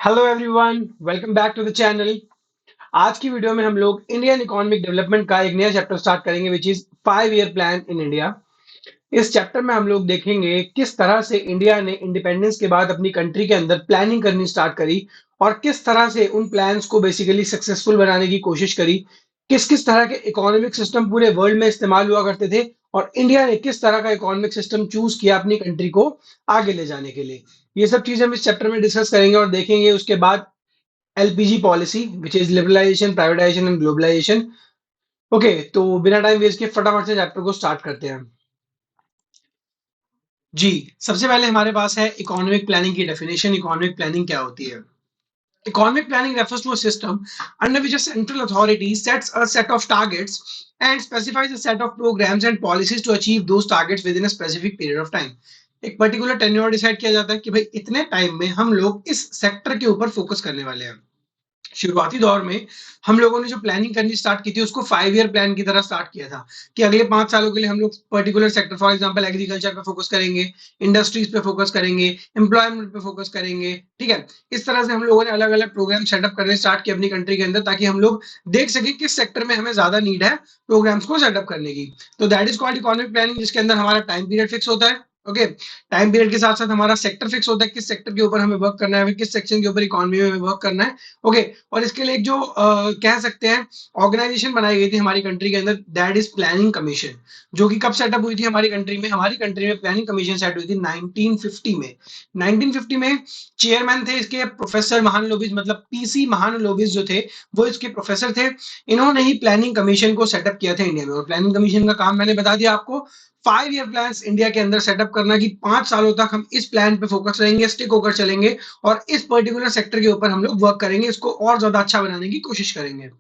Hello everyone, welcome back to the channel. आज की video में हम लोग इंडियन इकोनॉमिक डेवलपमेंट का एक नया चैप्टर स्टार्ट करेंगे which is 5 year plan in India. इस चैप्टर में हम लोग देखेंगे किस तरह से इंडिया ने इंडिपेंडेंस के बाद अपनी कंट्री के अंदर प्लानिंग करनी स्टार्ट करी और किस तरह से उन प्लान्स को बेसिकली सक्सेसफुल बनाने की कोशिश करी। किस किस तरह के इकोनॉमिक सिस्टम पूरे वर्ल्ड में इस्तेमाल हुआ करते थे और इंडिया ने किस तरह का इकोनॉमिक सिस्टम चूज किया अपनी कंट्री को आगे ले जाने के लिए। ये सब चीजें हम इस चैप्टर में डिस्कस करेंगे और देखेंगे। उसके बाद LPG policy which is liberalisation, privatisation and globalisation. Okay, तो बिना टाइम वेस्ट किए फटाफट से चैप्टर को स्टार्ट करते हैं। जी, सबसे पहले हमारे पास है इकोनॉमिक प्लानिंग की डेफिनेशन। इकोनॉमिक प्लानिंग क्या होती है? Economic planning refers to a system under which a central authority sets a set of targets and specifies a set of programs and policies to achieve those targets within a specific period of time. एक particular tenure decide किया जाता है कि भाई इतने time में हम लोग इस सेक्टर के ऊपर फोकस करने वाले हैं। शुरुआती दौर में हम लोगों ने जो प्लानिंग करनी स्टार्ट की थी उसको 5 ईयर प्लान की तरह स्टार्ट किया था कि अगले 5 सालों के लिए हम लोग particular sector, for example agriculture पे फोकस करेंगे, इंडस्ट्रीज पे फोकस करेंगे, एम्प्लॉयमेंट पे फोकस करेंगे। ठीक है, इस तरह से हम लोगों ने अलग अलग प्रोग्राम सेटअप करने स्टार्ट किए अपनी कंट्री के अंदर ताकि हम लोग देख सके किस सेक्टर में हमें ज्यादा नीड है प्रोग्राम्स को सेटअप करने की। तो that is called economic planning, जिसके अंदर हमारा टाइम पीरियद फिक्स होता है। ओके, टाइम पीरियड के साथ साथ हमारा सेक्टर फिक्स होता है, किस सेक्टर के ऊपर हमें वर्क करना है, किस सेक्शन के ऊपर इकोनॉमी में वर्क करना है। ओके, और इसके लिए एक जो कह सकते हैं ऑर्गेनाइजेशन बनाई गई थी हमारी कंट्री के अंदर, दैट इज प्लानिंग कमीशन, जो कि कब सेटअप हुई थी हमारी कंट्री में? हमारी कंट्री में प्लानिंग कमीशन सेट हुई थी 1950 में। 1950 में चेयरमैन थे इसके प्रोफेसर महानलोबिस, मतलब पीसी महानलोबिस जो थे वो इसके प्रोफेसर थे। इन्होंने ही प्लानिंग कमीशन को सेटअप किया था इंडिया में। और प्लानिंग कमीशन का काम मैंने बता दिया आपको, 5 ईयर प्लान इंडिया के अंदर सेटअप करना कि 5 सालों तक हम इस प्लान पे फोकस रहेंगे, स्टिक होकर चलेंगे और इस पर्टिकुलर सेक्टर के ऊपर हम लोग वर्क करेंगे, इसको और ज्यादा अच्छा बनाने की कोशिश करेंगे।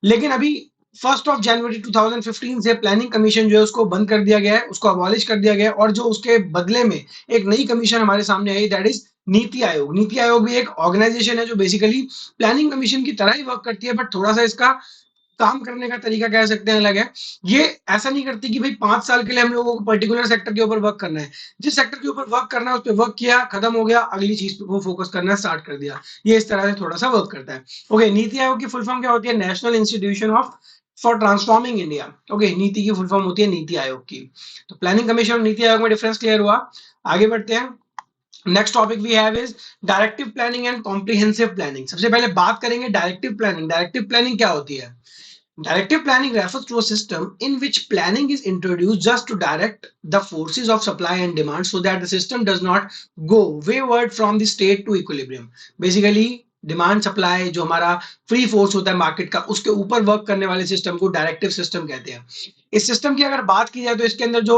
लेकिन अभी 1 जनवरी 2015 से प्लानिंग कमीशन जो है उसको बंद कर दिया गया है, उसको अबॉलिश कर दिया गया है और जो उसके बदले में एक नई कमीशन हमारे सामने आई, दैट इज नीति आयोग। नीति आयोग भी एक ऑर्गेनाइजेशन है जो बेसिकली प्लानिंग कमीशन की तरह ही वर्क करती है, बट थोड़ा सा इसका काम करने का तरीका कह सकते हैं अलग है। ये ऐसा नहीं करती कि भाई 5 साल के लिए हम लोगों को पर्टिकुलर सेक्टर के ऊपर वर्क करना है। जिस सेक्टर के ऊपर वर्क करना है उस पर वर्क किया, खत्म हो गया, अगली चीज पे वो फोकस करना स्टार्ट कर दिया। ये इस तरह से थोड़ा सा वर्क करता है। ओके, नीति आयोग की फुल फॉर्म क्या होती है? National institution of for transforming India. Okay, नीति की फुल फॉर्म होती है नीति आयोग की। तो प्लानिंग कमीशन और नीति आयोग में डिफरेंस क्लियर हुआ। आगे बढ़ते हैं। Next topic we have is directive planning and comprehensive planning. सबसे पहले बात करेंगे डायरेक्टिव प्लानिंग। डायरेक्टिव प्लानिंग क्या होती है? Directive planning refers to a system in which planning is introduced just to direct the forces of supply and demand so that the system does not go wayward from the state to equilibrium. Basically, demand supply जो हमारा free force होता है market का, उसके ऊपर work करने वाले system को डायरेक्टिव सिस्टम कहते हैं। इस सिस्टम की अगर बात की जाए तो इसके अंदर जो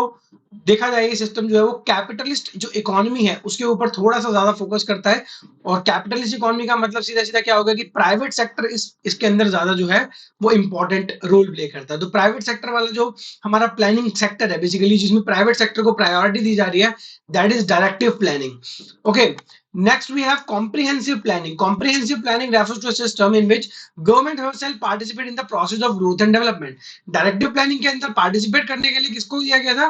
देखा जाए ये सिस्टम जो है वो कैपिटलिस्ट जो इकोनॉमी है उसके ऊपर थोड़ा सा ज्यादा फोकस करता है। और कैपिटलिस्ट इकोनॉमी का मतलब सीधा सीधा क्या होगा कि प्राइवेट सेक्टर इसके अंदर ज्यादा जो है वो इंपॉर्टेंट रोल प्ले करता है। तो प्राइवेट सेक्टर वाला जो हमारा प्लानिंग सेक्टर है बेसिकली, जिसमें प्राइवेट सेक्टर को प्रायोरिटी दी जा रही है, that is directive planning. Okay, next we have comprehensive planning. Comprehensive planning refers to a system in which government herself participate in the process of growth and development. Directive planning के अंदर participate करने के लिए किसको दिया गया था?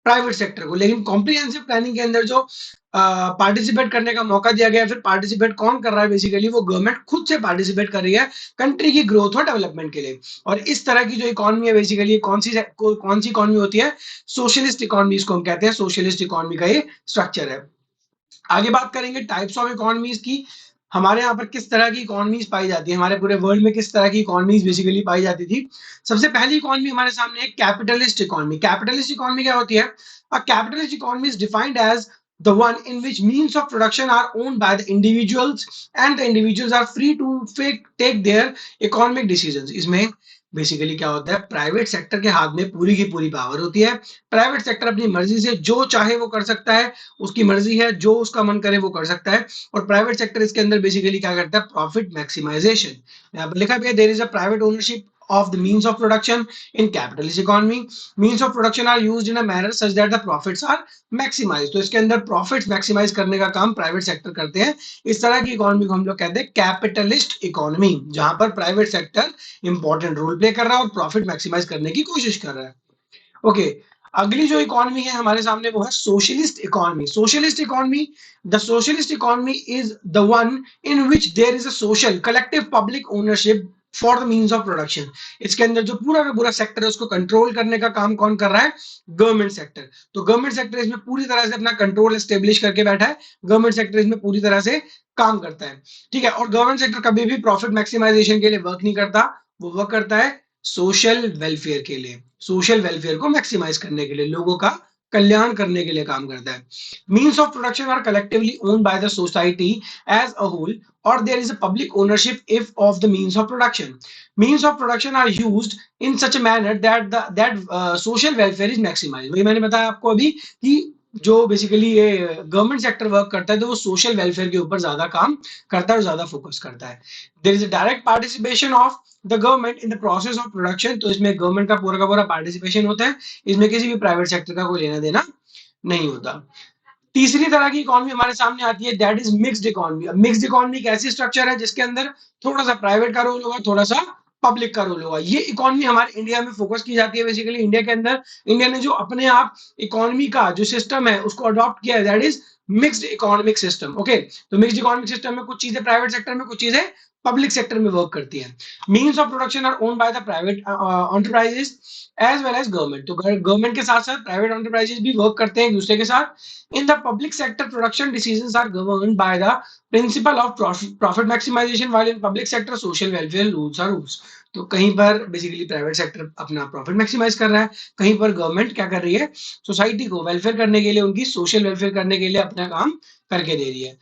Private sector को। लेकिन कॉम्प्रिहेंसिव प्लानिंग के अंदर जो पार्टिसिपेट करने का मौका दिया गया, फिर पार्टिसिपेट कौन कर रहा है? बेसिकली वो गवर्नमेंट खुद से पार्टिसिपेट कर रही है कंट्री की ग्रोथ और डेवलपमेंट के लिए। और इस तरह की जो इकोनॉमी है बेसिकली कौन सी इकोनॉमी होती है? सोशलिस्ट इकोनॉमी इसको हम कहते हैं। सोशलिस्ट इकोनॉमी का ये स्ट्रक्चर है। आगे बात करेंगे टाइप्स ऑफ इकोनॉमीज की। हमारे यहाँ पर किस तरह की इकोनॉमीज पाई जाती है, हमारे पूरे वर्ल्ड में किस तरह की इकोनॉमीज बेसिकली पाई जाती थी। सबसे पहली इकोनॉमी हमारे सामने है कैपिटलिस्ट इकोनॉमी। कैपिटलिस्ट इकोनॉमी क्या होती है? A capitalist economy is defined as the one in which means of production are owned by the individuals and the individuals are free to take their economic decisions. इसमें basically क्या होता है? Private sector के हाथ में पूरी की पूरी पावर होती है। प्राइवेट सेक्टर अपनी मर्जी से जो चाहे वो कर सकता है, उसकी मर्जी है, जो उसका मन करे वो कर सकता है। और प्राइवेट सेक्टर इसके अंदर बेसिकली क्या करता है? Profit maximisation. यहाँ पर लिखा गया there is a private ownership of the means of production in capitalist economy. Means of production are used in a manner such that the profits are maximized. तो इसके अंदर प्रॉफिट्स मैक्सिमाइज करने का काम प्राइवेट सेक्टर करते हैं। इस तरह की इकोनॉमी को हम लोग कहते हैं कैपिटलिस्ट इकोनॉमी, जहां पर private sector important role play कर रहा है और प्रॉफिट मैक्सिमाइज करने की कोशिश कर रहा है। ओके, अगली जो इकोनॉमी है हमारे सामने वो है socialist economy. Socialist economy, the socialist economy is the one in which there is a social collective public ownership for the means of production. इसके अंदर जो पूरा का पूरा सेक्टर है उसको कंट्रोल करने का काम कौन कर रहा है? Government sector. तो गवर्नमेंट सेक्टर इसमें पूरी तरह से अपना कंट्रोल एस्टेब्लिश करके बैठा है। गवर्नमेंट सेक्टर इसमें पूरी तरह से काम करता है, ठीक है। और गवर्नमेंट सेक्टर कभी भी प्रॉफिट मैक्सिमाइजेशन के लिए वर्क नहीं करता, वो वर्क करता है सोशल वेलफेयर के लिए, सोशल वेलफेयर को मैक्सिमाइज करने के लिए, लोगों का कल्याण करने के लिए काम करता है। Means of production are collectively owned by the society as a whole और there is a public ownership if of the means of production. Means of production are used in such a manner that social welfare is maximise. वही मैंने बताया आपको अभी कि जो basically ये government sector work करता है तो वो सोशल वेलफेयर के ऊपर ज्यादा काम करता है और ज्यादा फोकस करता है। There is a direct participation of the government in the process of production. तो इसमें गवर्नमेंट का पूरा पार्टिसिपेशन होता है, इसमें किसी भी प्राइवेट सेक्टर का कोई लेना देना नहीं होता। तीसरी तरह की इकोनॉमी हमारे सामने आती है, दैट इज मिक्स्ड इकोनॉमी। अब मिक्स्ड इकोनॉमी एक ऐसी स्ट्रक्चर है जिसके अंदर थोड़ा सा प्राइवेट का रोल होगा, थोड़ा सा पब्लिक का रोल होगा। ये इकोनॉमी हमारे इंडिया में फोकस की जाती है। बेसिकली इंडिया के अंदर इंडिया ने जो अपने आप इकोनॉमी का जो सिस्टम है उसको अडॉप्ट किया है, that is mixed economic system. Okay, तो मिक्स्ड इकोनॉमिक सिस्टम में कुछ चीजें प्राइवेट सेक्टर में, कुछ चीजें पब्लिक सेक्टर में वर्क करती है। Means of production are owned by the private enterprises as well as government. तो गवर्नमेंट के साथ साथ प्राइवेट एंटरप्राइजेस भी वर्क करते हैं एक दूसरे के साथ। In the public sector, production decisions are governed by the principle of profit maximization, while in public sector, social welfare rules are rules. तो कहीं पर बेसिकली प्राइवेट सेक्टर अपना प्रॉफिट मैक्सिमाइज कर रहा है, कहीं पर गवर्नमेंट क्या कर रही है? सोसाइटी को वेलफेयर करने के लिए, उनकी सोशल वेलफेयर करने के लिए अपना काम करके दे रही है।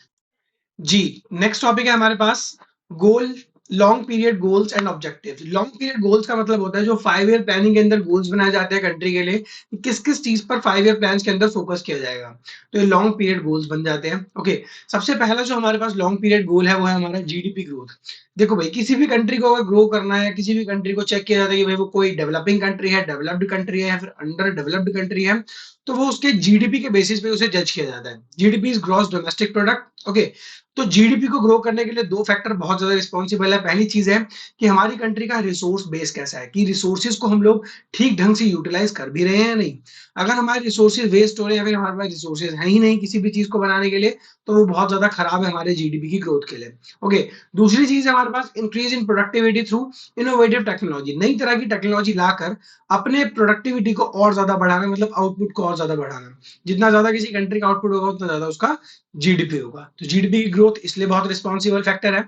जी, नेक्स्ट टॉपिक है हमारे पास goal, long period goals and objectives. Long period goals का मतलब होता है जो 5 ईयर प्लानिंग के अंदर गोल्स बनाए जाते हैं कंट्री के लिए, कि किस-किस चीज पर 5 ईयर प्लान्स के अंदर फोकस किया जाएगा। तो ये लॉन्ग पीरियड गोल्स बन जाते हैं। ओके, सबसे पहला जो हमारे पास लॉन्ग पीरियड गोल है वो है हमारा जीडीपी ग्रोथ। देखो भाई, किसी भी कंट्री को अगर ग्रो करना है, किसी भी कंट्री को चेक किया जाता है कि भाई वो कोई डेवलपिंग कंट्री है, डेवलप्ड कंट्री है या फिर अंडर डेवलप्ड कंट्री है, तो वो उसके जीडीपी के बेसिस पे उसे जज किया जाता है। GDP is gross domestic product. Okay, तो जीडीपी को ग्रो करने के लिए दो फैक्टर बहुत ज्यादा रिस्पॉन्सिबल है। पहली चीज है कि हमारी कंट्री का रिसोर्स बेस कैसा है, कि रिसोर्सेज को हम लोग ठीक ढंग से यूटिलाइज कर भी रहे हैं या नहीं। अगर हमारे रिसोर्सेज वेस्ट हो रहे हैं या फिर हमारे पास रिसोर्सेज है ही नहीं किसी भी चीज को बनाने के लिए, तो वो बहुत ज्यादा खराब है हमारे जीडीपी की ग्रोथ के लिए। ओके, दूसरी चीज है हमारे पास increase in productivity through innovative technology. नई तरह की टेक्नोलॉजी लाकर अपने प्रोडक्टिविटी को और ज्यादा बढ़ाना, मतलब आउटपुट को और ज्यादा बढ़ाना। जितना ज्यादा किसी कंट्री का आउटपुट होगा उतना ज्यादा उसका जीडीपी होगा। तो जीडीपी की ग्रोथ इसलिए बहुत रिस्पॉन्सिबल फैक्टर है।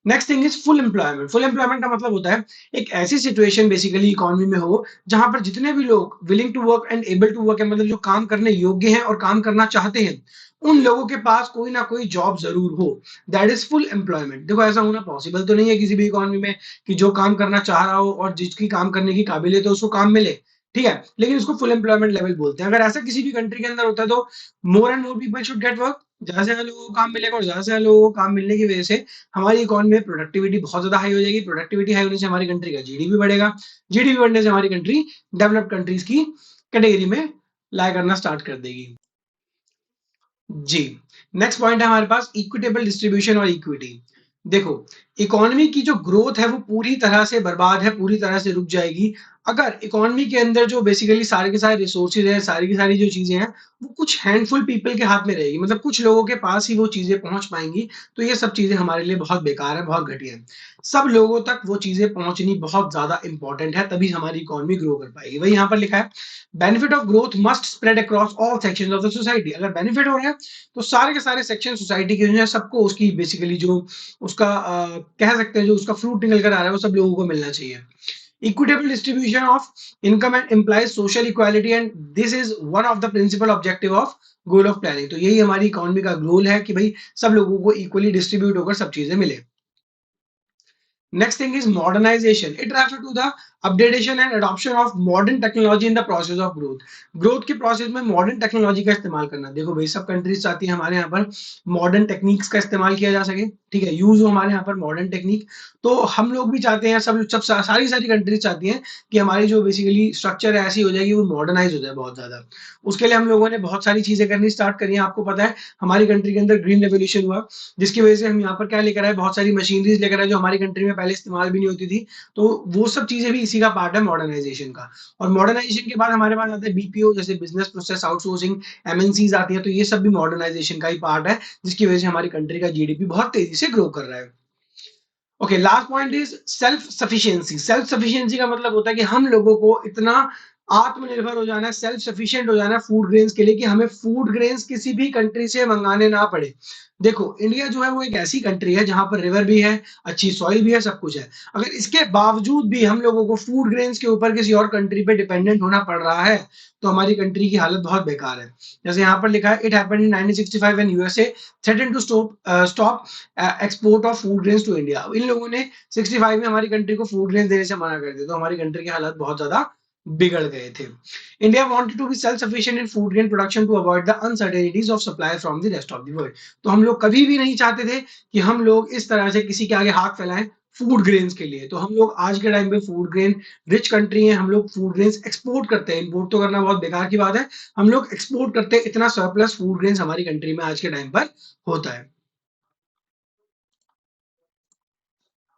Next thing is full employment. Full employment का मतलब होता है एक ऐसी सिचुएशन बेसिकली इकोनॉमी में हो जहां पर जितने भी लोग willing to work and able to work है, मतलब जो काम करने योग्य हैं और काम करना चाहते हैं, उन लोगों के पास कोई ना कोई जॉब जरूर हो। That is full employment. देखो, ऐसा होना पॉसिबल तो नहीं है किसी भी इकोनॉमी में कि जो काम करना चाह रहा हो और जिसकी काम करने की काबिलियत है उसको काम मिले, ठीक है, लेकिन उसको फुल एम्प्लॉयमेंट लेवल बोलते हैं। अगर ऐसा किसी भी कंट्री के अंदर होता है तो more and more people should get work, ज्यादा से ज्यादा लोगों को काम मिलेगा और ज्यादा से ज्यादा लोगों को काम मिलने की वजह से हमारी इकोनॉमी में प्रोडक्टिविटी बहुत ज्यादा हाई हो जाएगी। प्रोडक्टिविटी हाई होने से हमारी कंट्री का जीडीपी बढ़ेगा, जीडीपी बढ़ने से हमारी कंट्री डेवलप्ड कंट्रीज की कैटेगरी में लाई करना स्टार्ट कर देगी। जी, नेक्स्ट पॉइंट है हमारे पास इक्विटेबल डिस्ट्रीब्यूशन और इक्विटी। देखो, इकोनॉमी की जो ग्रोथ है वो पूरी तरह से बर्बाद है, पूरी तरह से रुक जाएगी अगर इकोनॉमी के अंदर जो बेसिकली सारे के सारे रिसोर्सेज हैं, सारी की सारी जो चीजें हैं, वो कुछ हैंडफुल पीपल के हाथ में रहेगी, मतलब कुछ लोगों के पास ही वो चीजें पहुंच पाएंगी। तो ये सब चीजें हमारे लिए बहुत बेकार है, बहुत घटिया है। सब लोगों तक वो चीजें पहुंचनी बहुत ज्यादा इंपॉर्टेंट है, तभी हमारी इकोनॉमी ग्रो कर पाएगी। वही यहाँ पर लिखा है, benefit of growth must spread across all sections of the society. अगर बेनिफिट हो रहा है तो सारे के सारे सेक्शन सोसाइटी के जो है सबको उसकी बेसिकली जो उसका कह सकते हैं जो उसका फ्रूट निकल कर आ रहा है वो सब लोगों को मिलना चाहिए। Equitable distribution of income and implies social equality and this is one of the principal objective of goal of planning। तो यही हमारी इकोनॉमी का गोल है कि भाई सब लोगों को इक्वली डिस्ट्रीब्यूट होकर सब चीजें मिले। Next thing is modernization. It refers to the updation and adoption of modern technology in the process of growth. Growth के प्रोसेस में मॉडर्न टेक्नोलॉजी का इस्तेमाल करना। देखो भाई, सब कंट्रीज चाहती है हमारे यहाँ पर मॉडर्न टेक्निक्स का इस्तेमाल किया जा सके, ठीक है, यूज़ हो हमारे यहाँ पर मॉडर्न टेक्निक। तो हम लोग भी चाहते हैं, सब सारी कंट्रीज़ चाहती हैं कि हमारी जो बेसिकली स्ट्रक्चर है ऐसी हो जाए कि वो मॉडर्नाइज़ हो जाए बहुत ज़्यादा। उसके लिए हम लोगों ने बहुत सारी चीज़ें करनी स्टार्ट करी हैं। आपको पता है हमारी कंट्री के अंदर ग्रीन रेवोल्यूशन हुआ, जिसकी वज़ह से हम यहाँ पर क्या लेकर आए, बहुत सारी मशीनरीज़ लेकर आए जो हमारी कंट्री में पहले इस्तेमाल भी नहीं होती थी। तो वो सब चीज़ें भी इसी का पार्ट है मॉडर्नाइज़ेशन का। और मॉडर्नाइज़ेशन के बाद हमारे पास आता है बीपीओ, जैसे बिज़नेस प्रोसेस आउटसोर्सिंग, एमएनसीज़ आती हैं, तो ये सब भी मॉडर्नाइज़ेशन का ही पार्ट है, जिसकी वज़ह से हमारी कंट्री का जीडीपी बहुत तेज़ी से ग्रो कर रहा है। Okay, last point is self sufficiency. Self sufficiency का मतलब होता है कि हम लोगों को इतना आत्मनिर्भर हो जाना है, सेल्फ सफिशिएंट हो जाना है फूड ग्रेन्स के लिए कि हमें फूड ग्रेन्स किसी भी कंट्री से मंगाने ना पड़े। देखो इंडिया जो है वो एक ऐसी कंट्री है जहां पर रिवर भी है, अच्छी सॉइल भी है, सब कुछ है। अगर इसके बावजूद भी हम लोगों को फूड ग्रेन्स के ऊपर किसी और कंट्री पे डिपेंडेंट होना पड़ रहा है, तो हमारी कंट्री की हालत बहुत बेकार है। जैसे यहाँ पर लिखा है, it happened in 1965 when USA threaten to stop export of food grains to India. इन लोगों ने 65 में हमारी कंट्री को फूड ग्रेन्स देने से मना कर दिया, तो हमारी कंट्री की हालत बहुत ज्यादा बिगड़ गए थे। India wanted to be self sufficient in food grain production to avoid the uncertainties of supply from the rest of the world. तो हम लोग कभी भी नहीं चाहते थे कि हम लोग इस तरह से किसी के आगे हाथ फैलाएं फूड ग्रेन्स के लिए। तो हम लोग आज के टाइम पे फूड ग्रेन रिच कंट्री है, हम लोग फूड ग्रेन्स एक्सपोर्ट करते हैं। इंपोर्ट तो करना बहुत बेकार की बात है, हम लोग एक्सपोर्ट करते हैं, इतना सरप्लस फूड ग्रेन्स हमारी कंट्री में आज के टाइम पर होता है।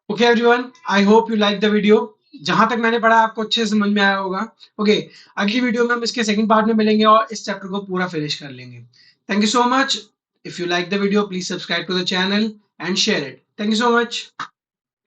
Okay everyone, I hope you like the video. जहां तक मैंने पढ़ा आपको अच्छे से समझ में आया होगा। ओके, अगली वीडियो में हम इसके सेकंड पार्ट में मिलेंगे और इस चैप्टर को पूरा फिनिश कर लेंगे। Thank you so much. If you like the video please subscribe to the channel and share it. Thank you so much.